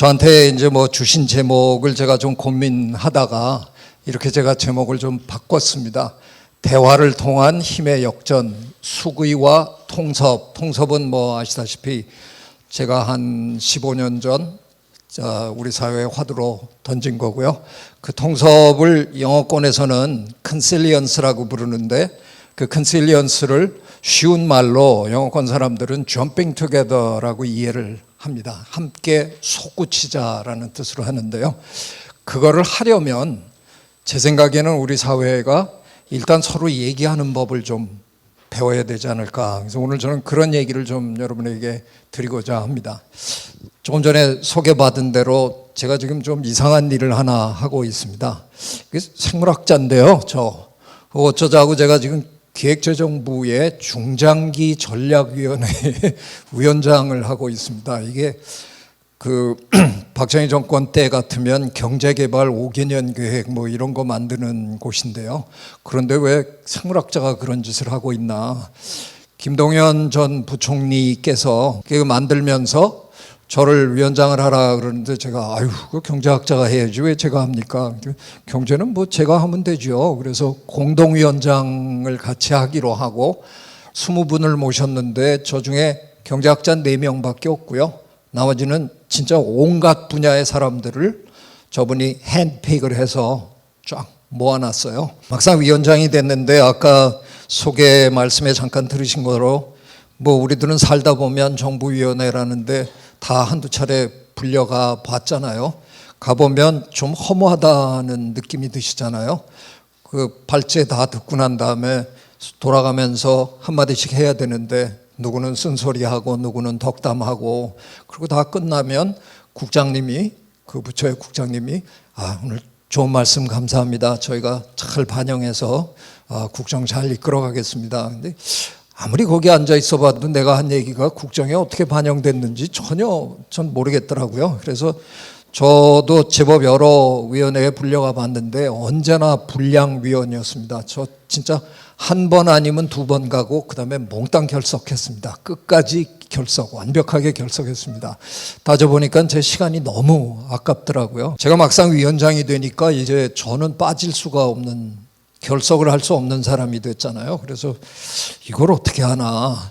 저한테 이제 뭐 주신 제목을 제가 좀 고민하다가 이렇게 제가 제목을 좀 바꿨습니다. 대화를 통한 힘의 역전, 수의와 통섭. 통섭은 뭐 아시다시피 제가 한 15년 전 우리 사회의 화두로 던진 거고요. 그 통섭을 영어권에서는 컨실리언스라고 부르는데 그 컨실리언스를 쉬운 말로 영어권 사람들은 jumping together라고 이해를 합니다. 함께 솟구치자라는 뜻으로 하는데요. 그거를 하려면 제 생각에는 우리 사회가 일단 서로 얘기하는 법을 좀 배워야 되지 않을까. 그래서 오늘 저는 그런 얘기를 좀 여러분에게 드리고자 합니다. 조금 전에 소개받은 대로 제가 지금 좀 이상한 일을 하나 하고 있습니다. 생물학자인데요. 어쩌자고 제가 지금 기획재정부의 중장기 전략위원회 위원장을 하고 있습니다. 이게 박정희 정권 때 같으면 경제개발 5개년 계획 뭐 이런 거 만드는 곳인데요. 그런데 왜 생물학자가 그런 짓을 하고 있나. 김동연 전 부총리께서 그거 만들면서 저를 위원장을 하라 그러는데 제가 그 경제학자가 해야지 왜 제가 합니까? 경제는 뭐 제가 하면 되죠. 그래서 공동위원장을 같이 하기로 하고 20분을 모셨는데 저 중에 경제학자 4명밖에 없고요. 나머지는 진짜 온갖 분야의 사람들을 저분이 핸드픽을 해서 쫙 모아놨어요. 막상 위원장이 됐는데 아까 소개 말씀에 잠깐 들으신 거로 뭐 우리들은 살다 보면 정부위원회라는데 다 한두 차례 불려가 봤잖아요. 가보면 좀 허무하다는 느낌이 드시잖아요. 그 발제 다 듣고 난 다음에 돌아가면서 한마디씩 해야 되는데 누구는 쓴소리하고 누구는 덕담하고 그리고 다 끝나면 국장님이 그 부처의 국장님이 오늘 좋은 말씀 감사합니다. 저희가 잘 반영해서 국정 잘 이끌어 가겠습니다. 근데 아무리 거기 앉아 있어 봐도 내가 한 얘기가 국정에 어떻게 반영됐는지 전혀 전 모르겠더라고요. 그래서 저도 제법 여러 위원회에 불려가 봤는데 언제나 불량위원이었습니다. 저 진짜 한 번 아니면 2번 가고 그 다음에 몽땅 결석했습니다. 끝까지 완벽하게 결석했습니다. 따져보니까 제 시간이 너무 아깝더라고요. 제가 막상 위원장이 되니까 이제 저는 빠질 수가 없는, 결석을 할 수 없는 사람이 됐잖아요. 그래서 이걸 어떻게 하나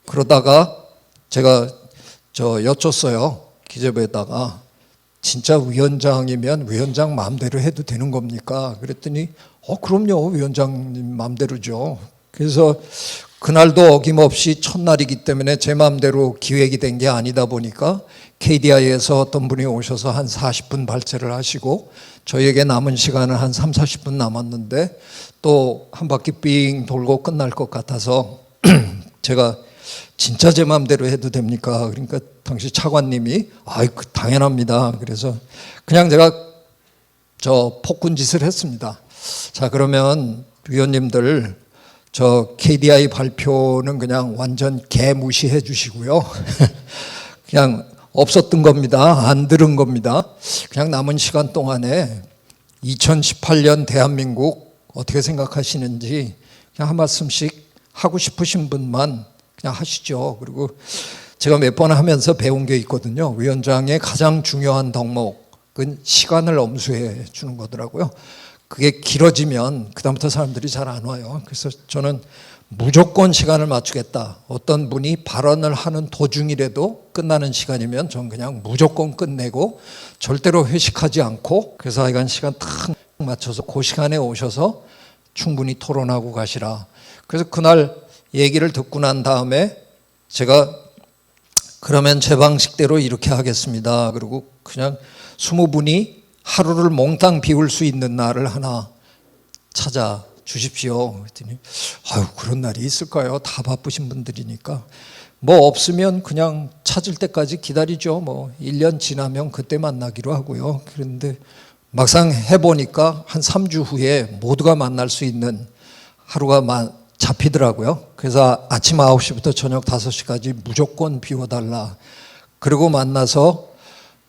그러다가 제가 여쭸어요. 기재부에다가 진짜 위원장이면 위원장 마음대로 해도 되는 겁니까? 그랬더니 그럼요. 위원장님 마음대로죠. 그래서 그날도 어김없이 첫날이기 때문에 제 마음대로 기획이 된 게 아니다 보니까 KDI에서 어떤 분이 오셔서 한 40분 발제를 하시고 저희에게 남은 시간은 한 3, 40분 남았는데 또 한 바퀴 삥 돌고 끝날 것 같아서 제가 진짜 제 마음대로 해도 됩니까? 그러니까 당시 차관님이 당연합니다. 그래서 그냥 제가 폭군 짓을 했습니다. 자, 그러면 위원님들 KDI 발표는 그냥 완전 개무시해 주시고요. 그냥 없었던 겁니다. 안 들은 겁니다. 그냥 남은 시간 동안에 2018년 대한민국 어떻게 생각하시는지 그냥 한 말씀씩 하고 싶으신 분만 그냥 하시죠. 그리고 제가 몇 번 하면서 배운 게 있거든요. 위원장의 가장 중요한 덕목은 시간을 엄수해 주는 거더라고요. 그게 길어지면 그다음부터 사람들이 잘 안 와요. 그래서 저는 무조건 시간을 맞추겠다. 어떤 분이 발언을 하는 도중이라도 끝나는 시간이면 전 그냥 무조건 끝내고 절대로 회식하지 않고 그래서 하여간 시간 탁 맞춰서 그 시간에 오셔서 충분히 토론하고 가시라. 그래서 그날 얘기를 듣고 난 다음에 제가 그러면 제 방식대로 이렇게 하겠습니다. 그리고 그냥 20분이 하루를 몽땅 비울 수 있는 날을 하나 찾아 주십시오. 그랬더니 그런 날이 있을까요? 다 바쁘신 분들이니까. 뭐 없으면 그냥 찾을 때까지 기다리죠. 뭐 1년 지나면 그때 만나기로 하고요. 그런데 막상 해보니까 한 3주 후에 모두가 만날 수 있는 하루가 잡히더라고요. 그래서 아침 9시부터 저녁 5시까지 무조건 비워달라. 그리고 만나서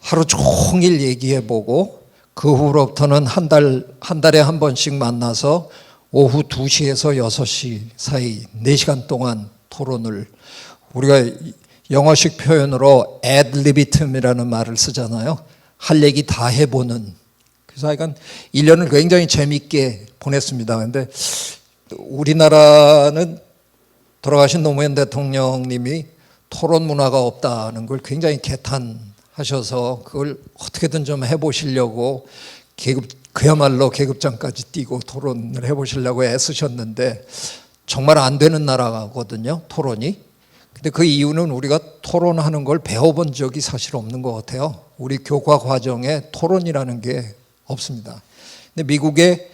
하루 종일 얘기해보고 그 후로부터는 한 달에 한 번씩 만나서 오후 2시에서 6시 사이 4시간 동안 토론을 우리가 영어식 표현으로 ad libitum이라는 말을 쓰잖아요. 할 얘기 다 해보는. 그래서 하여간 1년을 굉장히 재미있게 보냈습니다. 그런데 우리나라는 돌아가신 노무현 대통령님이 토론 문화가 없다는 걸 굉장히 개탄하셔서 그걸 어떻게든 좀 해보시려고 그야말로 계급장까지 뛰고 토론을 해보시려고 애쓰셨는데 정말 안 되는 나라거든요, 토론이. 근데 그 이유는 우리가 토론하는 걸 배워본 적이 사실 없는 것 같아요. 우리 교과 과정에 토론이라는 게 없습니다. 근데 미국에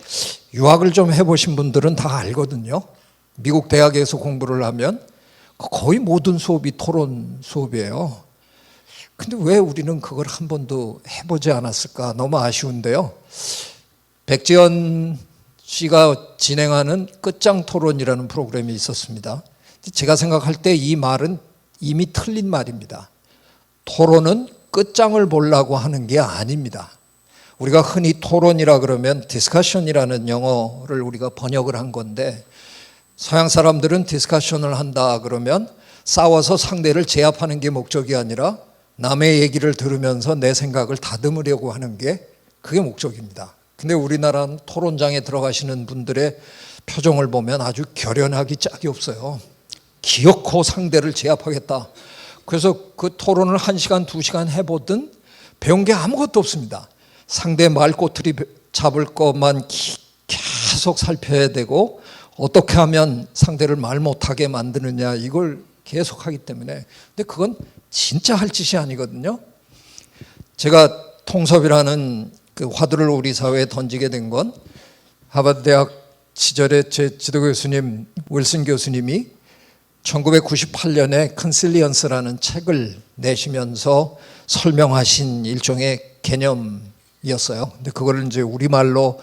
유학을 좀 해보신 분들은 다 알거든요. 미국 대학에서 공부를 하면 거의 모든 수업이 토론 수업이에요. 근데 왜 우리는 그걸 한 번도 해보지 않았을까? 너무 아쉬운데요. 백지연 씨가 진행하는 끝장 토론이라는 프로그램이 있었습니다. 제가 생각할 때 이 말은 이미 틀린 말입니다. 토론은 끝장을 보려고 하는 게 아닙니다. 우리가 흔히 토론이라 그러면 디스커션이라는 영어를 우리가 번역을 한 건데 서양 사람들은 디스커션을 한다 그러면 싸워서 상대를 제압하는 게 목적이 아니라 남의 얘기를 들으면서 내 생각을 다듬으려고 하는 게 그게 목적입니다. 근데 우리나라는 토론장에 들어가시는 분들의 표정을 보면 아주 결연하기 짝이 없어요. 기어코 상대를 제압하겠다. 그래서 그 토론을 1시간, 2시간 해보든 배운 게 아무것도 없습니다. 상대 말꼬투리 잡을 것만 계속 살펴야 되고 어떻게 하면 상대를 말 못하게 만드느냐 이걸 계속 하기 때문에. 근데 그건 진짜 할 짓이 아니거든요. 제가 통섭이라는 그 화두를 우리 사회에 던지게 된 건 하버드 대학 시절에 제 지도 교수님 윌슨 교수님이 1998년에 컨실리언스라는 책을 내시면서 설명하신 일종의 개념이었어요. 근데 그걸 이제 우리말로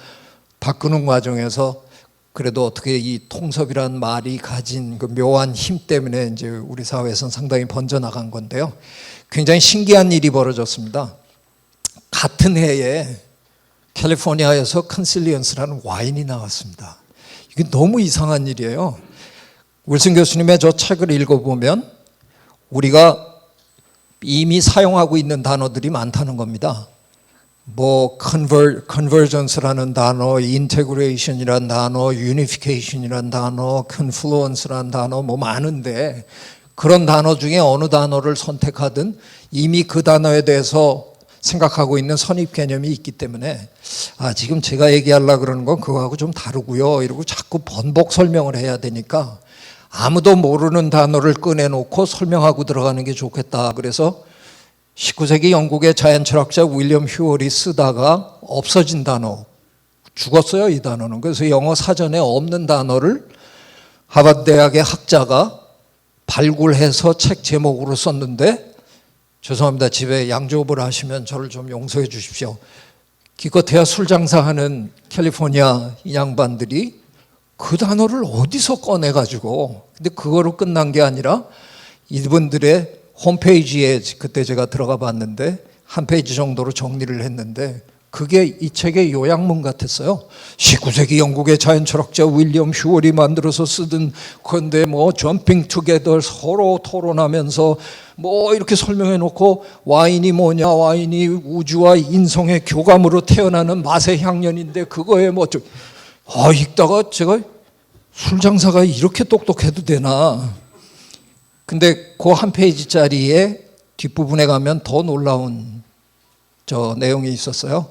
바꾸는 과정에서 그래도 어떻게 이 통섭이라는 말이 가진 그 묘한 힘 때문에 이제 우리 사회에서는 상당히 번져나간 건데요. 굉장히 신기한 일이 벌어졌습니다. 같은 해에 캘리포니아에서 컨실리언스라는 와인이 나왔습니다. 이게 너무 이상한 일이에요. 윌슨 교수님의 저 책을 읽어보면 우리가 이미 사용하고 있는 단어들이 많다는 겁니다. 뭐 convergence라는 단어, integration이라는 단어, unification이라는 단어, confluence라는 단어 뭐 많은데 그런 단어 중에 어느 단어를 선택하든 이미 그 단어에 대해서 생각하고 있는 선입 개념이 있기 때문에 지금 제가 얘기하려고 그러는 건 그거하고 좀 다르고요 이러고 자꾸 번복 설명을 해야 되니까 아무도 모르는 단어를 꺼내놓고 설명하고 들어가는 게 좋겠다. 그래서 19세기 영국의 자연철학자 윌리엄 휴얼이 쓰다가 없어진 단어, 죽었어요 이 단어는. 그래서 영어 사전에 없는 단어를 하버드 대학의 학자가 발굴해서 책 제목으로 썼는데 죄송합니다. 집에 양조업을 하시면 저를 좀 용서해 주십시오. 기껏해야 술 장사하는 캘리포니아 양반들이 그 단어를 어디서 꺼내가지고, 근데 그거로 끝난 게 아니라 이분들의 홈페이지에 그때 제가 들어가 봤는데 한 페이지 정도로 정리를 했는데 그게 이 책의 요약문 같았어요. 19세기 영국의 자연철학자 윌리엄 휴얼이 만들어서 쓰던 건데 뭐 점핑 투게더 서로 토론하면서 뭐 이렇게 설명해 놓고 와인이 뭐냐, 와인이 우주와 인성의 교감으로 태어나는 맛의 향연인데 그거에 뭐 좀 읽다가 제가 술 장사가 이렇게 똑똑해도 되나. 근데 그 한 페이지짜리에 뒷부분에 가면 더 놀라운 저 내용이 있었어요.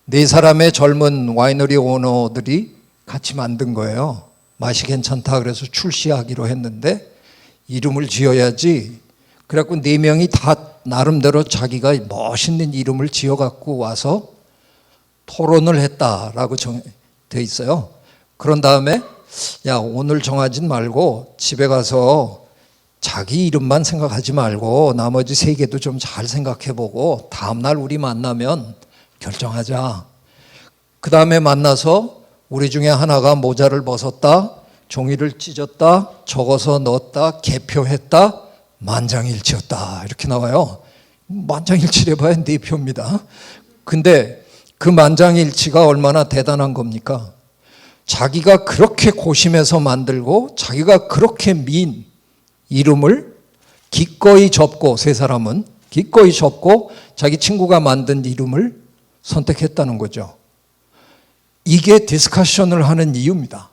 4사람의 젊은 와이너리 오너들이 같이 만든 거예요. 맛이 괜찮다 그래서 출시하기로 했는데 이름을 지어야지. 그래갖고 4명이 다 나름대로 자기가 멋있는 이름을 지어갖고 와서 토론을 했다라고 돼 있어요. 그런 다음에 야 오늘 정하진 말고 집에 가서 자기 이름만 생각하지 말고 나머지 3개도 좀 잘 생각해보고 다음날 우리 만나면 결정하자. 그 다음에 만나서 우리 중에 하나가 모자를 벗었다, 종이를 찢었다, 적어서 넣었다, 개표했다, 만장일치였다 이렇게 나와요. 만장일치를 해봐야 4표입니다. 근데 그 만장일치가 얼마나 대단한 겁니까? 자기가 그렇게 고심해서 만들고 자기가 그렇게 민 이름을 기꺼이 접고, 세 사람은 기꺼이 접고 자기 친구가 만든 이름을 선택했다는 거죠. 이게 디스커션을 하는 이유입니다.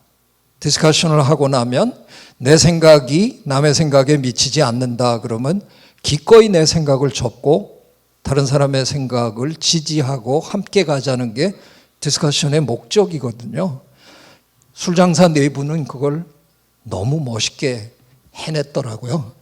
디스커션을 하고 나면 내 생각이 남의 생각에 미치지 않는다 그러면 기꺼이 내 생각을 접고 다른 사람의 생각을 지지하고 함께 가자는 게 디스커션의 목적이거든요. 술장사 내부는 그걸 너무 멋있게 해냈더라고요.